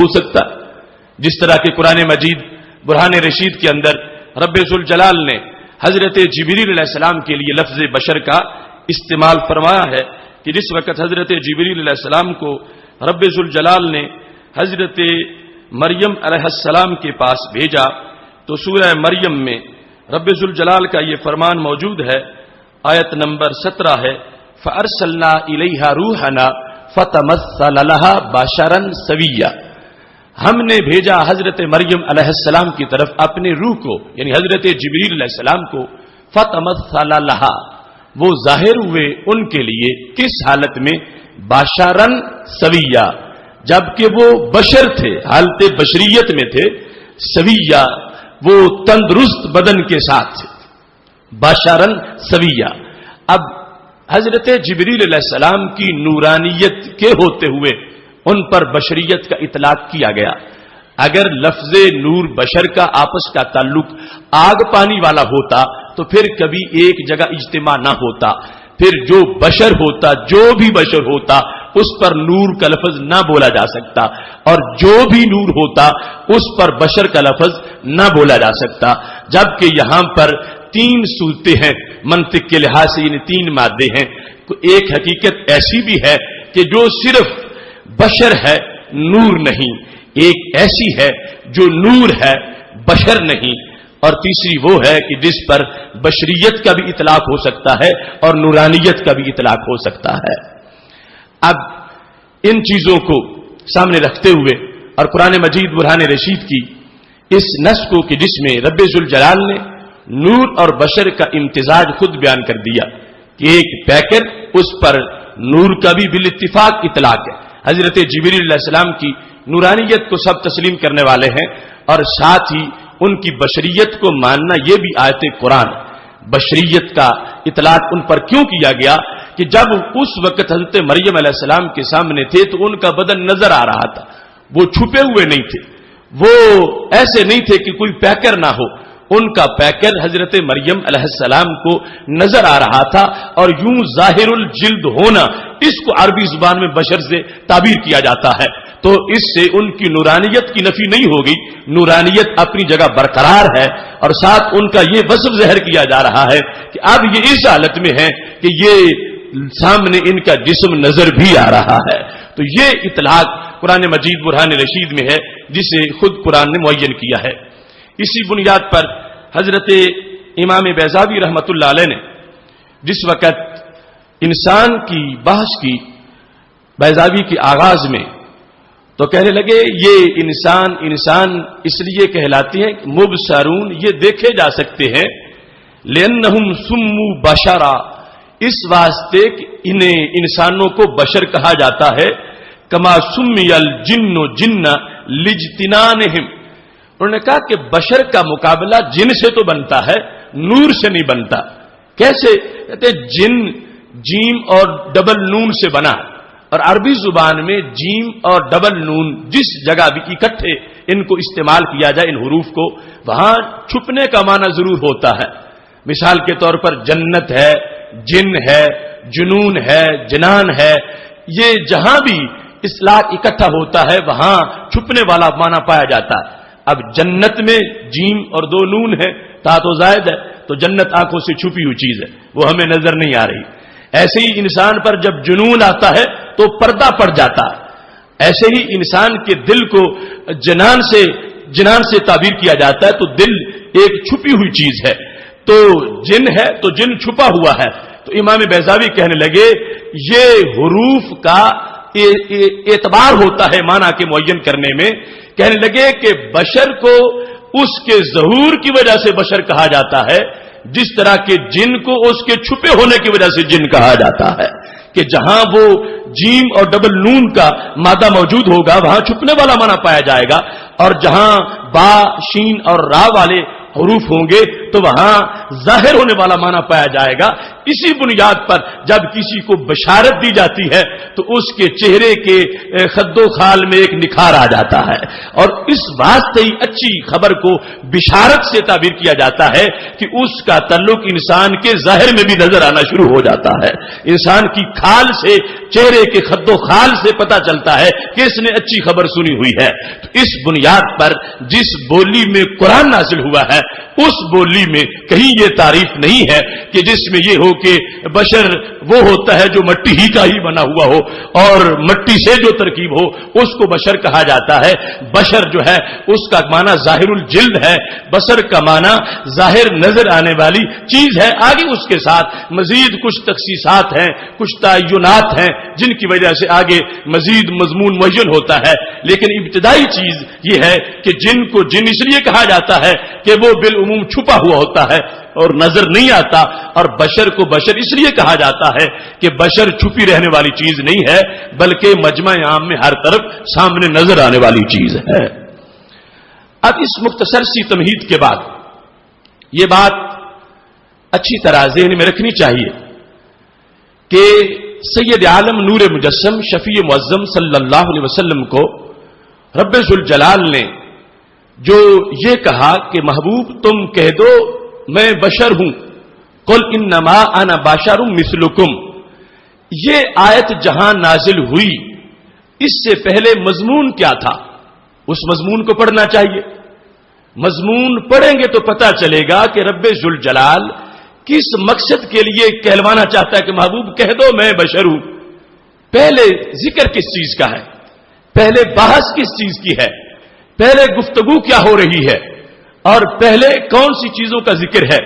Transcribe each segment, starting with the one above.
ہو سکتا، جس طرح کہ قرآن مجید برہان رشید کے اندر رب ذوالجلال نے حضرت جبریل علیہ السلام کے لیے لفظ بشر کا استعمال فرمایا ہے کہ جس وقت حضرت جبریل علیہ السلام کو رب ذوالجلال نے حضرت مریم علیہ السلام کے پاس بھیجا تو سورہ مریم میں رب ذوالجلال کا یہ فرمان موجود ہے، آیت نمبر 17 ہے، فَأَرْسَلْنَا إِلَيْهَا رُوحَنَا فَتَمَثَّلَ لَهَا بَشَرًا سَوِيًّا، ہم نے بھیجا حضرت مریم علیہ السلام کی طرف اپنے روح کو، یعنی حضرت جبریل علیہ السلام کو، فَتَمَثَّلَ لَهَا، وہ ظاہر ہوئے ان کے لیے کس حالت میں؟ بَشَرًا سَوِيًّا، جبکہ وہ بشر تھے، حالت بشریت میں تھے، سویہ وہ تندرست بدن کے ساتھ تھے، بشرًا سویہ۔ اب حضرت جبریل علیہ السلام کی نورانیت کے ہوتے ہوئے ان پر بشریت کا اطلاق کیا گیا۔ اگر لفظ نور بشر کا آپس کا تعلق آگ پانی والا ہوتا تو پھر کبھی ایک جگہ اجتماع نہ ہوتا، پھر جو بشر ہوتا، جو بھی بشر ہوتا، اس پر نور کا لفظ نہ بولا جا سکتا، اور جو بھی نور ہوتا اس پر بشر کا لفظ نہ بولا جا سکتا، جبکہ یہاں پر 3 صورتیں ہیں منطق کے لحاظ سے، یعنی 3 مادے ہیں۔ ایک حقیقت ایسی بھی ہے کہ جو صرف بشر ہے نور نہیں، ایک ایسی ہے جو نور ہے بشر نہیں، اور تیسری وہ ہے کہ جس پر بشریت کا بھی اطلاق ہو سکتا ہے اور نورانیت کا بھی اطلاق ہو سکتا ہے۔ اب ان چیزوں کو سامنے رکھتے ہوئے اور قرآن مجید برہان رشید کی اس نص کو کہ جس میں رب ذوالجلال نے نور اور بشر کا امتزاج خود بیان کر دیا کہ ایک پیکر، اس پر نور کا بھی بالاتفاق اطلاق ہے۔ حضرت جبریل علیہ السلام کی نورانیت کو سب تسلیم کرنے والے ہیں، اور ساتھ ہی ان کی بشریت کو ماننا یہ بھی آیت قرآن۔ بشریت کا اطلاق ان پر کیوں کیا گیا کہ جب اس وقت حضرت مریم علیہ السلام کے سامنے تھے تو ان کا بدن نظر آ رہا تھا، وہ چھپے ہوئے نہیں تھے، وہ ایسے نہیں تھے کہ کوئی پیکر نہ ہو، ان کا پیکر حضرت مریم علیہ السلام کو نظر آ رہا تھا، اور یوں ظاہر الجلد ہونا، اس کو عربی زبان میں بشر سے تعبیر کیا جاتا ہے، تو اس سے ان کی نورانیت کی نفی نہیں ہوگی، نورانیت اپنی جگہ برقرار ہے، اور ساتھ ان کا یہ وصف ظاہر کیا جا رہا ہے کہ اب یہ اس حالت میں ہے کہ یہ سامنے ان کا جسم نظر بھی آ رہا ہے۔ تو یہ اطلاق قرآن مجید برہان رشید میں ہے جسے خود قرآن نے معین کیا ہے۔ اسی بنیاد پر حضرت امام بیضاوی رحمت اللہ علیہ نے جس وقت انسان کی بحث کی بیضاوی کے آغاز میں، تو کہنے لگے یہ انسان اس لیے کہلاتے ہیں مبصرون، یہ دیکھے جا سکتے ہیں، لأنہم سموا بشرا، اس واسطے کہ انہیں انسانوں کو بشر کہا جاتا ہے، کما سمی الجن جنا لاجتنانہم، انہوں نے کہا کہ بشر کا مقابلہ جن سے تو بنتا ہے، نور سے نہیں بنتا۔ کیسے؟ کہتے جن جیم اور ڈبل نون سے بنا، اور عربی زبان میں جیم اور ڈبل نون جس جگہ بھی اکٹھے ان کو استعمال کیا جائے، ان حروف کو، وہاں چھپنے کا معنی ضرور ہوتا ہے۔ مثال کے طور پر جنت ہے، جن ہے، جنون ہے، جنان ہے، یہ جہاں بھی اصطلاح اکٹھا ہوتا ہے وہاں چھپنے والا معنی پایا جاتا ہے۔ اب جنت میں جیم اور 2 نون ہے، تا تو زائد ہے، تو جنت آنکھوں سے چھپی ہوئی چیز ہے، وہ ہمیں نظر نہیں آ رہی۔ ایسے ہی انسان پر جب جنون آتا ہے تو پردہ پڑ جاتا ہے، ایسے ہی انسان کے دل کو جنان سے تعبیر کیا جاتا ہے، تو دل ایک چھپی ہوئی چیز ہے، تو جن ہے تو جن چھپا ہوا ہے۔ تو امام بیضاوی کہنے لگے یہ حروف کا اعتبار ہوتا ہے معنی کے معین کرنے میں، کہنے لگے کہ بشر کو اس کے ظہور کی وجہ سے بشر کہا جاتا ہے، جس طرح کہ جن کو اس کے چھپے ہونے کی وجہ سے جن کہا جاتا ہے، کہ جہاں وہ جیم اور ڈبل نون کا مادہ موجود ہوگا وہاں چھپنے والا معنی پایا جائے گا، اور جہاں با، شین اور را والے حروف ہوں گے تو وہاں ظاہر ہونے والا معنی پایا جائے گا. اسی بنیاد پر جب کسی کو بشارت دی جاتی ہے تو اس کے چہرے کے خد و خال میں ایک نکھار آ جاتا ہے, اور اس واسطے ہی اچھی خبر کو بشارت سے تعبیر کیا جاتا ہے کہ اس کا تعلق انسان کے ظاہر میں بھی نظر آنا شروع ہو جاتا ہے. انسان کی کھال سے, چہرے کے خد و خال سے پتہ چلتا ہے کہ اس نے اچھی خبر سنی ہوئی ہے. تو اس بنیاد پر جس بولی میں قرآن نازل ہوا ہے اس بولی میں کہیں یہ تعریف نہیں ہے کہ جس میں یہ ہو کہ بشر وہ ہوتا ہے جو مٹی ہی کا ہی بنا ہوا ہو اور مٹی سے جو ترکیب ہو اس کو بشر کہا جاتا ہے. بشر جو ہے اس کا معنی ظاہر الجلد ہے, بشر کا معنی ظاہر نظر آنے والی چیز ہے. آگے اس کے ساتھ مزید کچھ تخصیصات ہیں, کچھ تعینات ہیں جن کی وجہ سے آگے مزید مضمون معین ہوتا ہے. لیکن ابتدائی چیز یہ ہے کہ جن کو جن اس لیے کہا جاتا ہے کہ وہ بالعموم چھپا ہوا ہوتا ہے اور نظر نہیں آتا, اور بشر کو بشر اس لیے کہا جاتا ہے کہ بشر چھپی رہنے والی چیز نہیں ہے بلکہ مجمع عام میں ہر طرف سامنے نظر آنے والی چیز ہے. اب اس مختصر سی تمہید کے بعد یہ بات اچھی طرح ذہن میں رکھنی چاہیے کہ سید عالم نور مجسم شفیع معظم صلی اللہ علیہ وسلم کو رب ذوالجلال نے جو یہ کہا کہ محبوب تم کہہ دو میں بشر ہوں, قل انما انا بشر مثلکم, یہ آیت جہاں نازل ہوئی اس سے پہلے مضمون کیا تھا اس مضمون کو پڑھنا چاہیے. مضمون پڑھیں گے تو پتہ چلے گا کہ رب ذوالجلال کس مقصد کے لیے کہلوانا چاہتا ہے کہ محبوب کہہ دو میں بشر ہوں. پہلے ذکر کس چیز کا ہے, پہلے بحث کس چیز کی ہے, پہلے گفتگو کیا ہو رہی ہے, اور پہلے کون سی چیزوں کا ذکر ہے.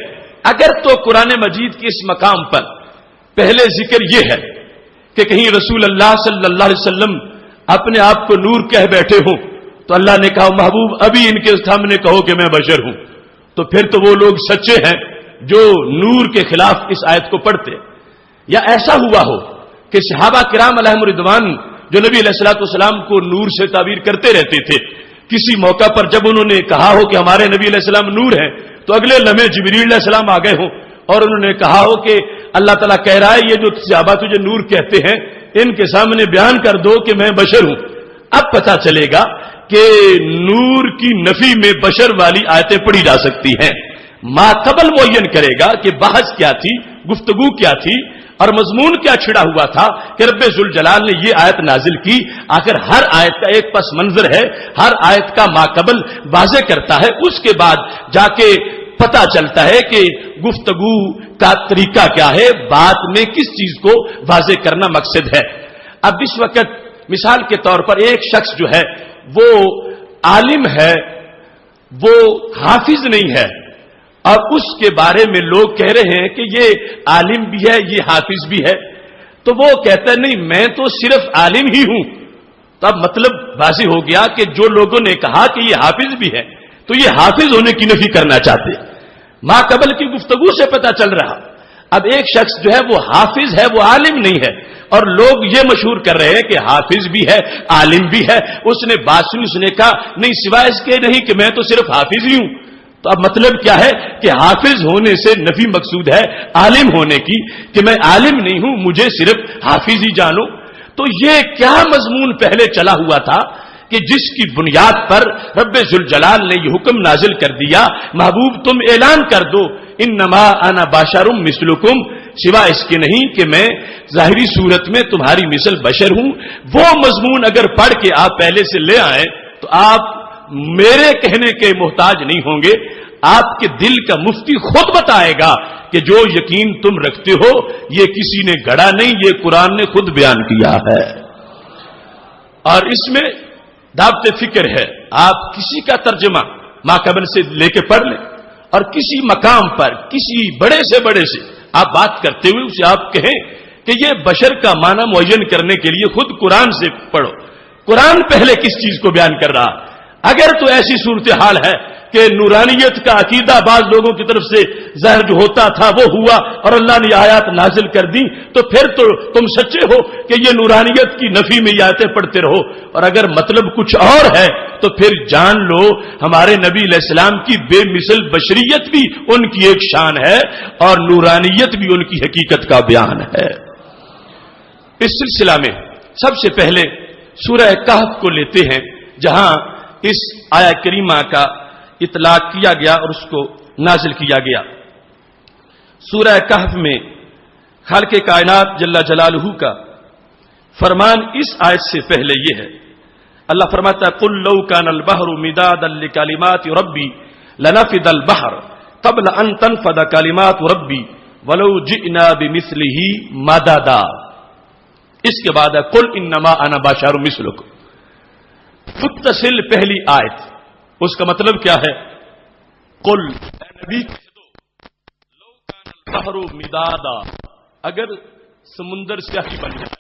اگر تو قرآن مجید کے اس مقام پر پہلے ذکر یہ ہے کہ کہیں رسول اللہ صلی اللہ علیہ وسلم اپنے آپ کو نور کہہ بیٹھے ہوں تو اللہ نے کہا محبوب ابھی ان کے سامنے کہو کہ میں بشر ہوں, تو پھر تو وہ لوگ سچے ہیں جو نور کے خلاف اس آیت کو پڑھتے. یا ایسا ہوا ہو کہ صحابہ کرام علیہم رضوان جو نبی علیہ الصلوۃ والسلام کو نور سے تعبیر کرتے رہتے تھے, کسی موقع پر جب انہوں نے کہا ہو کہ ہمارے نبی علیہ السلام نور ہیں تو اگلے لمحے جبریل علیہ السلام آ گئے ہوں اور انہوں نے کہا ہو کہ اللہ تعالیٰ کہہ رہا ہے یہ جو صحابہ تجھے نور کہتے ہیں ان کے سامنے بیان کر دو کہ میں بشر ہوں. اب پتہ چلے گا کہ نور کی نفی میں بشر والی آیتیں پڑھی جا سکتی ہیں. ما قبل معین کرے گا کہ بحث کیا تھی, گفتگو کیا تھی اور مضمون کیا چھڑا ہوا تھا کہ رب ذوالجلال نے یہ آیت نازل کی. آخر ہر آیت کا ایک پس منظر ہے, ہر آیت کا ما قبل واضح کرتا ہے, اس کے بعد جا کے پتا چلتا ہے کہ گفتگو کا طریقہ کیا ہے, بات میں کس چیز کو واضح کرنا مقصد ہے. اب اس وقت مثال کے طور پر ایک شخص جو ہے وہ عالم ہے, وہ حافظ نہیں ہے, اور اس کے بارے میں لوگ کہہ رہے ہیں کہ یہ عالم بھی ہے یہ حافظ بھی ہے, تو وہ کہتا ہے نہیں میں تو صرف عالم ہی ہوں. تو اب مطلب واضح ہو گیا کہ جو لوگوں نے کہا کہ یہ حافظ بھی ہے تو یہ حافظ ہونے کی نفی کرنا چاہتے. ما قبل کی گفتگو سے پتہ چل رہا. اب ایک شخص جو ہے وہ حافظ ہے وہ عالم نہیں ہے, اور لوگ یہ مشہور کر رہے ہیں کہ حافظ بھی ہے عالم بھی ہے. اس نے بات سنی, اس نے کہا نہیں سوائے اس کے نہیں کہ میں تو صرف حافظ ہی ہوں. تو اب مطلب کیا ہے کہ حافظ ہونے سے نفی مقصود ہے عالم ہونے کی, کہ میں عالم نہیں ہوں مجھے صرف حافظ ہی جانو. تو یہ کیا مضمون پہلے چلا ہوا تھا کہ جس کی بنیاد پر رب ذوالجلال نے یہ حکم نازل کر دیا محبوب تم اعلان کر دو انما انا بشر مثلکم, سوائے اس کے نہیں کہ میں ظاہری صورت میں تمہاری مثل بشر ہوں. وہ مضمون اگر پڑھ کے آپ پہلے سے لے آئیں تو آپ میرے کہنے کے محتاج نہیں ہوں گے. آپ کے دل کا مفتی خود بتائے گا کہ جو یقین تم رکھتے ہو یہ کسی نے گڑا نہیں, یہ قرآن نے خود بیان کیا ہے. اور اس میں دعوت فکر ہے, آپ کسی کا ترجمہ ما قبل سے لے کے پڑھ لیں اور کسی مقام پر کسی بڑے سے آپ بات کرتے ہوئے اسے آپ کہیں کہ یہ بشر کا معنی معین کرنے کے لیے خود قرآن سے پڑھو. قرآن پہلے کس چیز کو بیان کر رہا. اگر تو ایسی صورتحال ہے کہ نورانیت کا عقیدہ بعض لوگوں کی طرف سے ظاہر جو ہوتا تھا وہ ہوا اور اللہ نے یہ آیات نازل کر دی, تو پھر تو تم سچے ہو کہ یہ نورانیت کی نفی میں یہ آیتیں پڑھتے رہو. اور اگر مطلب کچھ اور ہے تو پھر جان لو ہمارے نبی علیہ السلام کی بے مثل بشریت بھی ان کی ایک شان ہے اور نورانیت بھی ان کی حقیقت کا بیان ہے۔ اس سلسلہ میں سب سے پہلے سورہ کہف کو لیتے ہیں، جہاں اس آیہ کریمہ کا اطلاق کیا گیا اور اس کو نازل کیا گیا۔ سورہ کہف میں خالق کائنات جل جلالہ کا فرمان اس آیت سے پہلے یہ ہے، اللہ فرماتا ہے قل لو کان البحر مدادا لکلمات ربی لنفد البحر قبل ان تنفد کلمات ربی ولو جئنا بمثلہ مددا۔ اس کے بعد ہے قل انما انا بشر مثلکم، متصل پہلی آیت، اس کا مطلب کیا ہے؟ قل اے نبی کہہ دو لو کان البحر مدادا، اگر سمندر سیاہی بن جائے